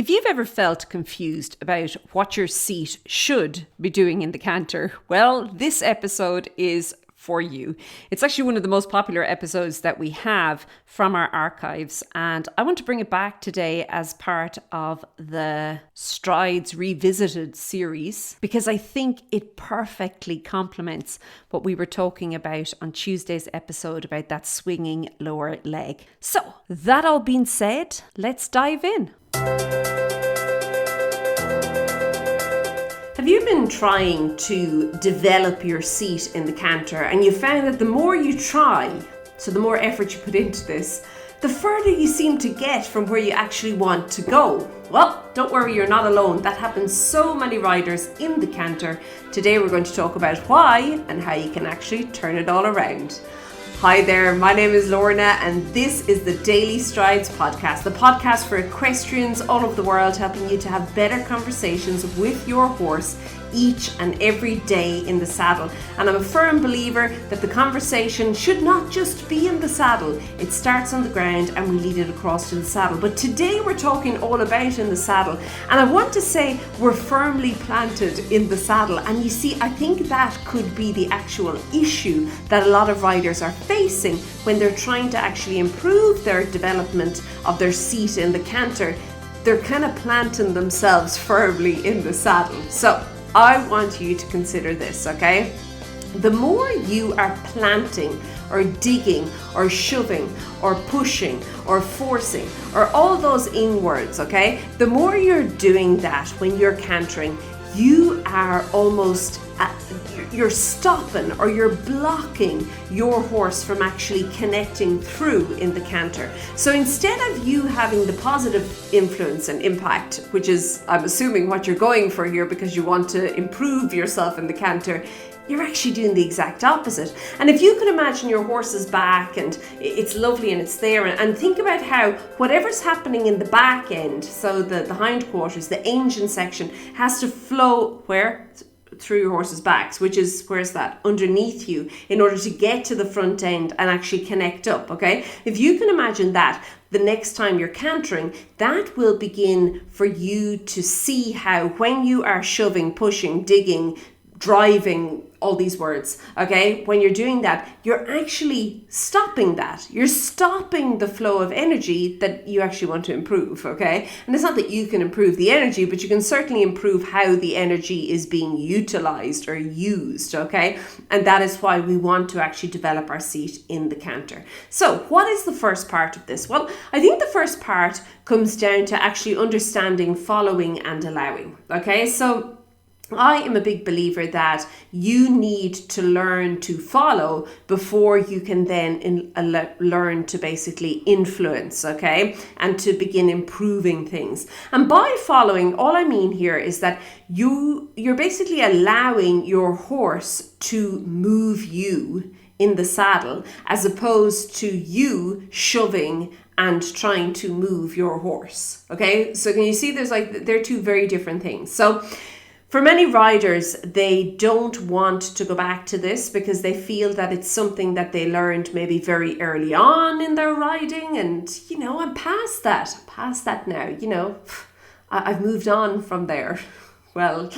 If you've ever felt confused about what your seat should be doing in the canter, well, this episode is for you. It's actually one of the most popular episodes that we have from our archives, and I want to bring it back today as part of the Strides Revisited series because I think it perfectly complements what we were talking about on Tuesday's episode about that swinging lower leg. So, that all being said, let's dive in. Have you been trying to develop your seat in the canter and you found that the more you try, so the more effort you put into this, the further you seem to get from where you actually want to go? Well, don't worry, you're not alone. That happens so many riders in the canter. Today we're going to talk about why and how you can actually turn it all around. Hi there, my name is Lorna and this is the Daily Strides podcast, the podcast for equestrians all over the world, helping you to have better conversations with your horse each and every day in the saddle. And I'm a firm believer that the conversation should not just be in the saddle. It starts on the ground and we lead it across to the saddle. But today we're talking all about in the saddle. And I want to say we're firmly planted in the saddle. And you see, I think that could be the actual issue that a lot of riders are facing when they're trying to actually improve their development of their seat in the canter. They're kind of planting themselves firmly in the saddle. So I want you to consider this, okay? The more you are planting or digging or shoving or pushing or forcing or all those in words, okay? The more you're doing that when you're cantering, you are almost you're stopping or you're blocking your horse from actually connecting through in the canter. So instead of you having the positive influence and impact, which is, I'm assuming, what you're going for here because you want to improve yourself in the canter, you're actually doing the exact opposite. And if you can imagine your horse's back and it's lovely and it's there, and think about how whatever's happening in the back end, so the hindquarters, the engine section, has to flow where? Through your horse's backs, which is, where's that? Underneath you, in order to get to the front end and actually connect up, okay? If you can imagine that, the next time you're cantering, that will begin for you to see how when you are shoving, pushing, digging, driving, all these words, okay? When you're doing that, you're actually stopping that. You're stopping the flow of energy that you actually want to improve, okay? And it's not that you can improve the energy, but you can certainly improve how the energy is being utilized or used, okay? And that is why we want to actually develop our seat in the canter. So what is the first part of this? Well, I think the first part comes down to actually understanding, following, and allowing, okay? So I am a big believer that you need to learn to follow before you can then learn to basically influence, okay? And to begin improving things. And by following, all I mean here is that you're basically allowing your horse to move you in the saddle as opposed to you shoving and trying to move your horse, okay? So can you see they're two very different things. So for many riders, they don't want to go back to this because they feel that it's something that they learned maybe very early on in their riding. And, I'm past that now, I've moved on from there. Well,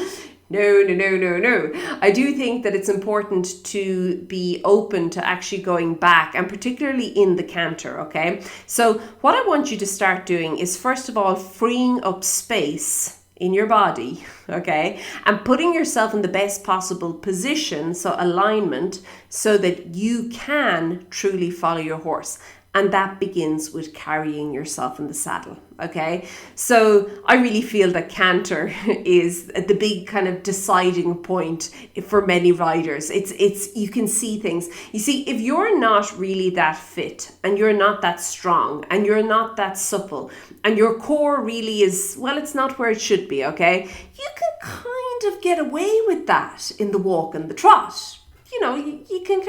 no. I do think that it's important to be open to actually going back, and particularly in the canter, okay? So what I want you to start doing is, first of all, freeing up space in your body, okay, and putting yourself in the best possible position, so alignment, so that you can truly follow your horse. And that begins with carrying yourself in the saddle, okay? So I really feel that canter is the big kind of deciding point for many riders. It's you can see things. You see, if you're not really that fit and you're not that strong and you're not that supple and your core really is, well, it's not where it should be, okay? You can kind of get away with that in the walk and the trot. You can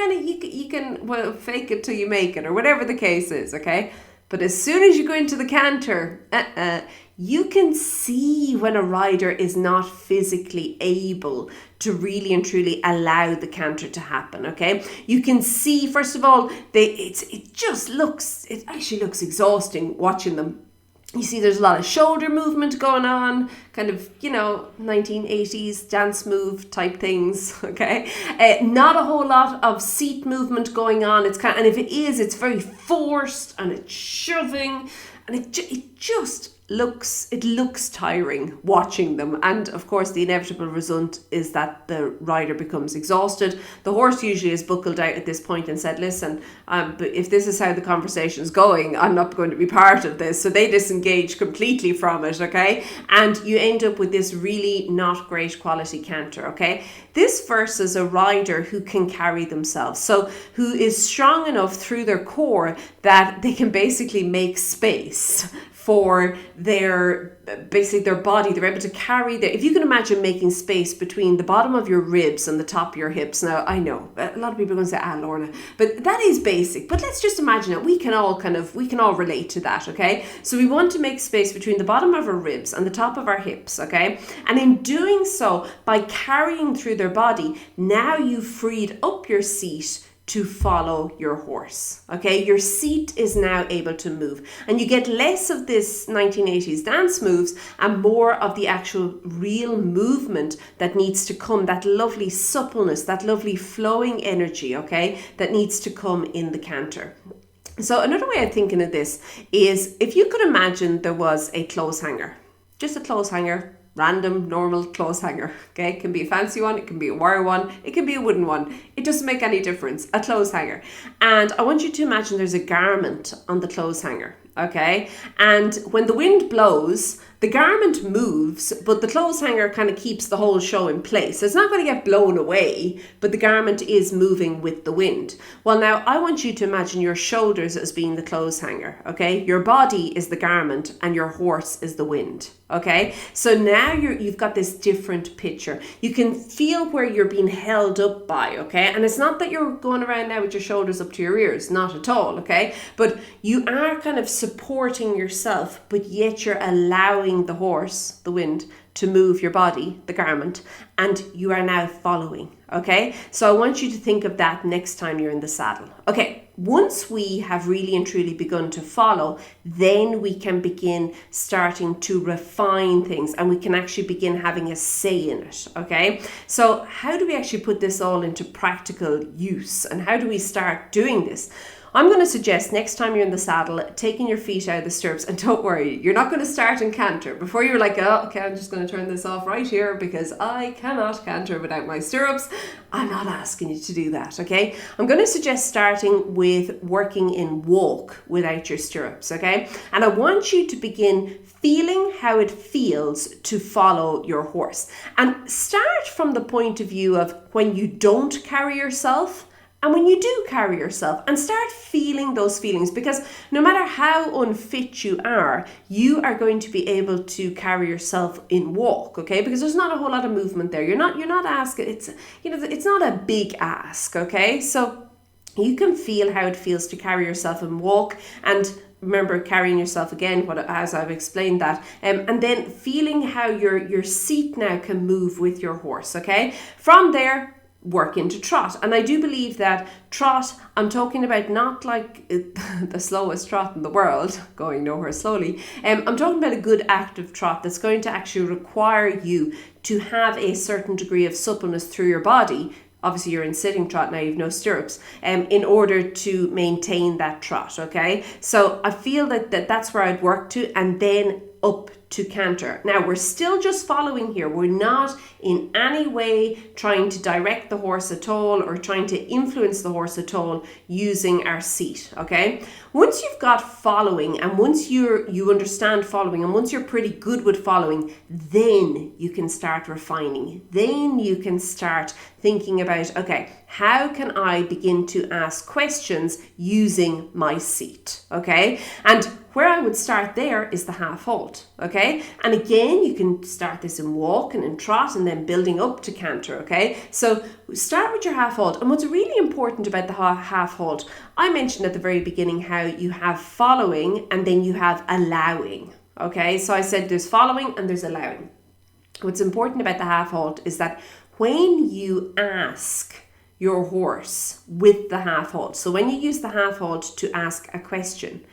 fake it till you make it, or whatever the case is, okay? But as soon as you go into the canter, you can see when a rider is not physically able to really and truly allow the canter to happen, okay? You can see, first of all, it actually looks exhausting watching them. You see there's a lot of shoulder movement going on, kind of, 1980s dance move type things, okay? Not a whole lot of seat movement going on. And if it is, it's very forced and it's shoving, and it just looks tiring watching them. And of course the inevitable result is that the rider becomes exhausted. The horse usually is buckled out at this point and said, listen, but if this is how the conversation's going, I'm not going to be part of this. So they disengage completely from it, okay? And you end up with this really not great quality canter, okay? This versus a rider who can carry themselves, so who is strong enough through their core that they can basically make space for their body. They're able to carry if you can imagine making space between the bottom of your ribs and the top of your hips. Now, I know a lot of people are going to say, Lorna, but that is basic. But let's just imagine it. We can all relate to that, okay? So we want to make space between the bottom of our ribs and the top of our hips, okay? And in doing so, by carrying through their body, now you've freed up your seat to follow your horse, okay? Your seat is now able to move, and you get less of this 1980s dance moves and more of the actual real movement that needs to come, that lovely suppleness, that lovely flowing energy, okay, that needs to come in the canter. So another way of thinking of this is if you could imagine there was a clothes hanger, just a clothes hanger, random, normal clothes hanger, okay? It can be a fancy one, it can be a wire one, it can be a wooden one. It doesn't make any difference, a clothes hanger. And I want you to imagine there's a garment on the clothes hanger, okay? And when the wind blows, the garment moves, but the clothes hanger kind of keeps the whole show in place. So it's not going to get blown away, but the garment is moving with the wind. Well, now I want you to imagine your shoulders as being the clothes hanger, okay? Your body is the garment and your horse is the wind, okay? So now you've got this different picture. You can feel where you're being held up by, okay? And it's not that you're going around now with your shoulders up to your ears, not at all, okay? But you are kind of supporting yourself, but yet you're allowing the horse, the wind, to move your body, the garment, and you are now following, okay? So I want you to think of that next time you're in the saddle. Okay, once we have really and truly begun to follow, then we can begin starting to refine things and we can actually begin having a say in it, okay? So how do we actually put this all into practical use, and how do we start doing this? I'm going to suggest next time you're in the saddle, taking your feet out of the stirrups, and don't worry, you're not going to start in canter. Before you're like, oh, okay, I'm just going to turn this off right here because I cannot canter without my stirrups. I'm not asking you to do that, okay? I'm going to suggest starting with working in walk without your stirrups, okay? And I want you to begin feeling how it feels to follow your horse. And start from the point of view of when you don't carry yourself and when you do carry yourself, and start feeling those feelings, because no matter how unfit you are going to be able to carry yourself in walk, okay? Because there's not a whole lot of movement there. You're not asking, it's not a big ask, okay? So you can feel how it feels to carry yourself in walk, and remember carrying yourself again, as I've explained that, and then feeling how your seat now can move with your horse, okay? From there, work into trot. And I do believe that trot, I'm talking about not like the slowest trot in the world, going nowhere slowly. I'm talking about a good active trot that's going to actually require you to have a certain degree of suppleness through your body. Obviously you're in sitting trot now, you've no stirrups, in order to maintain that trot, okay? So I feel that's where I'd work to, and then up to canter. Now we're still just following here. We're not in any way trying to direct the horse at all or trying to influence the horse at all using our seat, okay? Once you've got following, and once you understand following, and once you're pretty good with following, then you can start refining. Then you can start thinking about, okay, how can I begin to ask questions using my seat, okay? And where I would start there is the half-halt, okay? And again, you can start this in walk and in trot and then building up to canter, okay? So start with your half-halt. And what's really important about the half-halt, I mentioned at the very beginning how you have following and then you have allowing, okay? So I said there's following and there's allowing. What's important about the half-halt is that when you ask your horse with the half-halt, so when you use the half-halt to ask a question,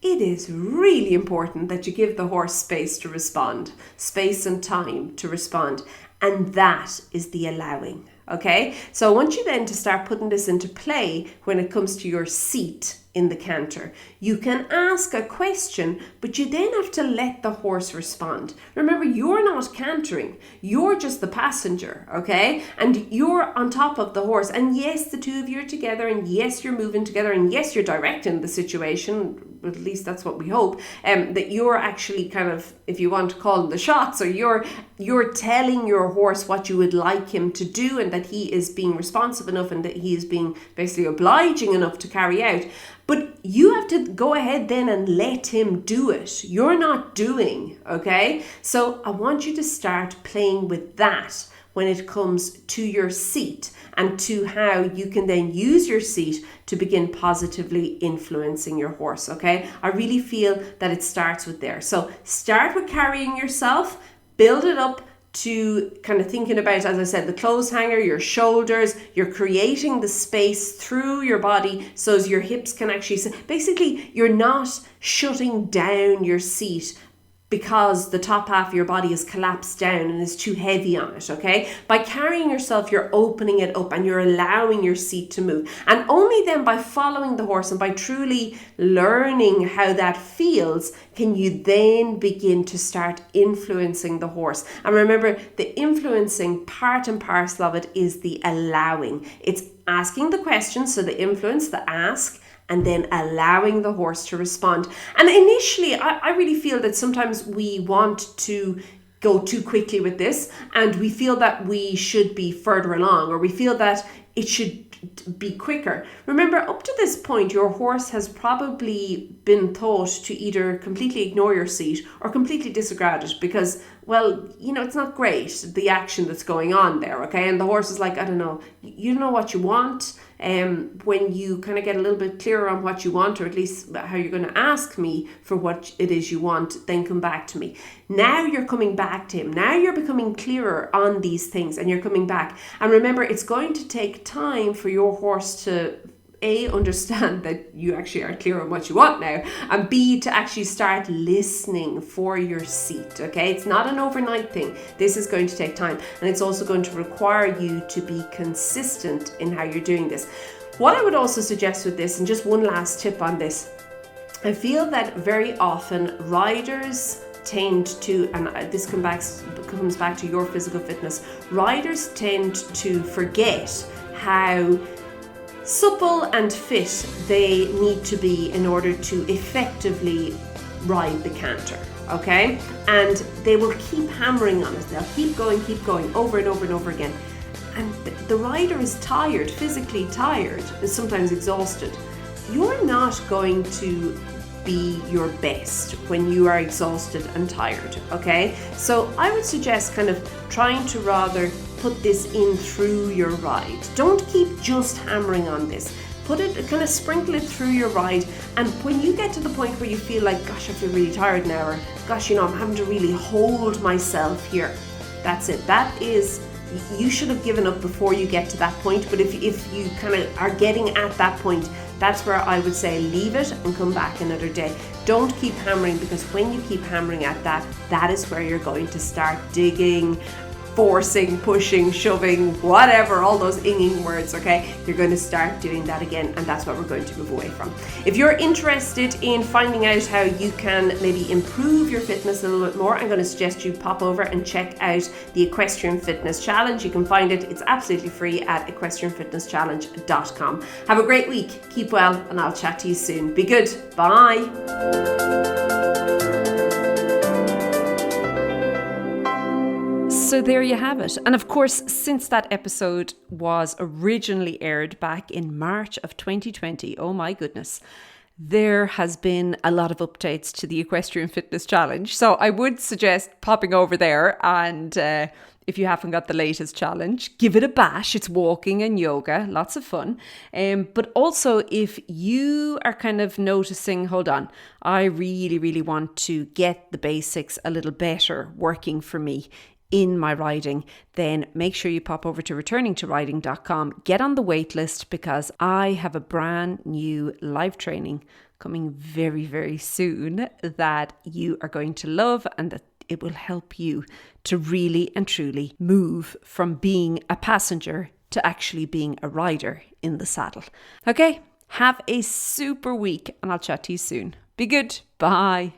it is really important that you give the horse space to respond, space and time to respond. And that is the allowing. Okay, so I want you then to start putting this into play when it comes to your seat in the canter. You can ask a question, but you then have to let the horse respond. Remember, you're not cantering, you're just the passenger, okay? And you're on top of the horse. And yes, the two of you are together, and yes, you're moving together, and yes, you're directing the situation. At least that's what we hope, that you're actually kind of, if you want to call them the shots, or you're telling your horse what you would like him to do, and that he is being responsive enough and that he is being basically obliging enough to carry out. But you have to go ahead then and let him do it. You're not doing, okay? So I want you to start playing with that when it comes to your seat, and to how you can then use your seat to begin positively influencing your horse, okay? I really feel that it starts with there. So start with carrying yourself, build it up to kind of thinking about, as I said, the clothes hanger, your shoulders. You're creating the space through your body so as your hips can actually, basically you're not shutting down your seat because the top half of your body is collapsed down and is too heavy on it, okay? By carrying yourself, you're opening it up and you're allowing your seat to move. And only then by following the horse and by truly learning how that feels, can you then begin to start influencing the horse. And remember, the influencing part and parcel of it is the allowing. It's asking the question, so the influence, the ask, and then allowing the horse to respond. And initially, I really feel that sometimes we want to go too quickly with this, and we feel that we should be further along, or we feel that it should be quicker. Remember, up to this point, your horse has probably been taught to either completely ignore your seat or completely disregard it because, well, you know, it's not great, the action that's going on there, okay? And the horse is like, I don't know, you know what you want. When you kind of get a little bit clearer on what you want, or at least how you're going to ask me for what it is you want, then come back to me. Now you're coming back to him. Now you're becoming clearer on these things and you're coming back. And remember, it's going to take time for your horse to A, understand that you actually are clear on what you want now, and B, to actually start listening for your seat, okay? It's not an overnight thing. This is going to take time, and it's also going to require you to be consistent in how you're doing this. What I would also suggest with this, and just one last tip on this, I feel that very often riders tend to, and this comes back to your physical fitness, riders tend to forget how supple and fit they need to be in order to effectively ride the canter, okay? And they will keep hammering on it. They'll keep going over and over and over again. And the rider is tired, physically tired, is sometimes exhausted. You're not going to be your best when you are exhausted and tired, okay? So I would suggest kind of trying to rather put this in through your ride. Don't keep just hammering on this. Put it, kind of sprinkle it through your ride, and when you get to the point where you feel like, gosh, I feel really tired now, or gosh, you know, I'm having to really hold myself here, that's it. That is, you should have given up before you get to that point, but if you kind of are getting at that point, that's where I would say leave it and come back another day. Don't keep hammering, because when you keep hammering at that, that is where you're going to start digging, forcing, pushing, shoving, whatever, all those inging words, okay? You're going to start doing that again, and that's what we're going to move away from. If you're interested in finding out how you can maybe improve your fitness a little bit more, I'm going to suggest you pop over and check out the Equestrian Fitness Challenge. You can find it, it's absolutely free at equestrianfitnesschallenge.com. Have a great week, keep well, and I'll chat to you soon. Be good, bye. So there you have it. And of course, since that episode was originally aired back in March of 2020, oh my goodness, there has been a lot of updates to the Equestrian Fitness Challenge. So I would suggest popping over there, and if you haven't got the latest challenge, give it a bash. It's walking and yoga, lots of fun. But also, if you are kind of noticing, hold on, I really, really want to get the basics a little better working for me in my riding, then make sure you pop over to returningtoriding.com, get on the wait list, because I have a brand new live training coming very, very soon that you are going to love, and that it will help you to really and truly move from being a passenger to actually being a rider in the saddle. Okay, have a super week, and I'll chat to you soon. Be good. Bye.